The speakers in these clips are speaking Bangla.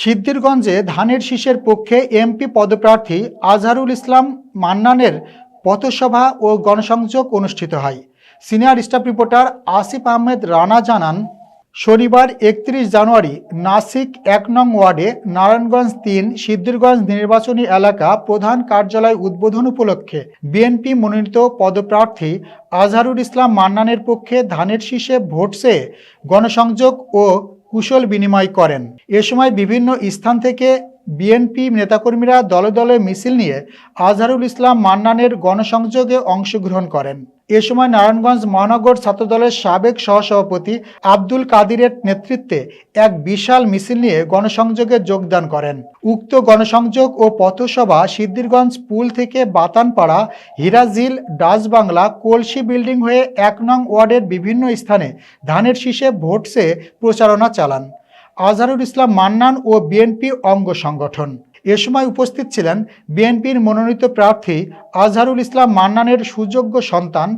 সিদ্ধিরগঞ্জে ধানের শীষের পক্ষে এমপি পদপ্রার্থী আজহারুল ইসলাম মান্নানের পথসভা ও গণসংযোগ অনুষ্ঠিত হয়। Senior staff reporter Asif Ahmed Rana জানান, শনিবার 31 জানুয়ারি নাসিক 1 নং ওয়ার্ডে নারায়ণগঞ্জ 3 সিদ্ধিরগঞ্জ নির্বাচনী এলাকা প্রধান কার্যালয় উদ্বোধন উপলক্ষে বিএনপি মনোনীত পদপ্রার্থী আজহারুল ইসলাম মান্নানের পক্ষে ধানের শীষে ভোট চেয়ে গণসংযোগ ও কুশল বিনিময় করেন। এ সময় বিভিন্ন স্থান থেকে বিএনপি নেতাকর্মীরা দলে দলে মিছিল নিয়ে আজহারুল ইসলাম মান্নানের গণসংযোগে অংশগ্রহণ করেন। এ সময় নারায়ণগঞ্জ মহানগর ছাত্রদলের সাবেক সহসভাপতি আব্দুল কাদিরের নেতৃত্বে এক বিশাল মিছিল নিয়ে গণসংযোগে যোগদান করেন। উক্ত গণসংযোগ ও পথসভা সিদ্ধিরগঞ্জ পুল থেকে বাতানপাড়া, হিরাজিল, ডাচবাংলা, কলসি বিল্ডিং হয়ে 1 নং ওয়ার্ডের বিভিন্ন স্থানে ধানের শীষে ভোট চেয়ে প্রচারণা চালান আজহারুল ইসলাম মান্নান ও বিএনপি অঙ্গ সংগঠন। এ সময় উপস্থিত ছিলেন বিএনপির মনোনীত প্রার্থী আজহারুল ইসলাম মান্নানের সুযোগ্য সন্তান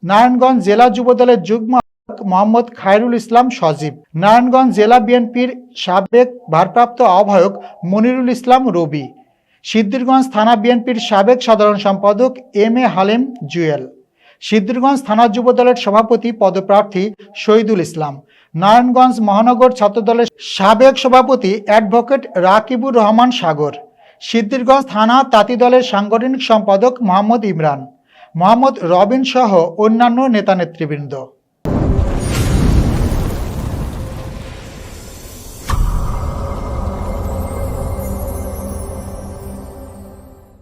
নারায়ণগঞ্জ জেলা যুবদলের যুগ্ম মোহাম্মদ খায়রুল ইসলাম সজীব, নারায়ণগঞ্জ জেলা বিএনপির সাবেক ভারপ্রাপ্ত আহ্বায়ক মনিরুল ইসলাম রবি, সিদ্ধিরগঞ্জ থানা বিএনপির সাবেক সাধারণ সম্পাদক এম.এ. হালিম জুয়েল, সিদ্ধিরগঞ্জ থানা যুবদলের সভাপতি পদপ্রার্থী শহীদুল ইসলাম, নারায়ণগঞ্জ মহানগর ছাত্রদলের সাবেক সভাপতি অ্যাডভোকেট রাকিবুর রহমান সাগর, সিদ্ধিরগঞ্জ থানা তাঁতি দলের সাংগঠনিক সম্পাদক মোহাম্মদ ইমরান, মোহাম্মদ রবিন সহ অন্যান্য নেতানেতৃবৃন্দ।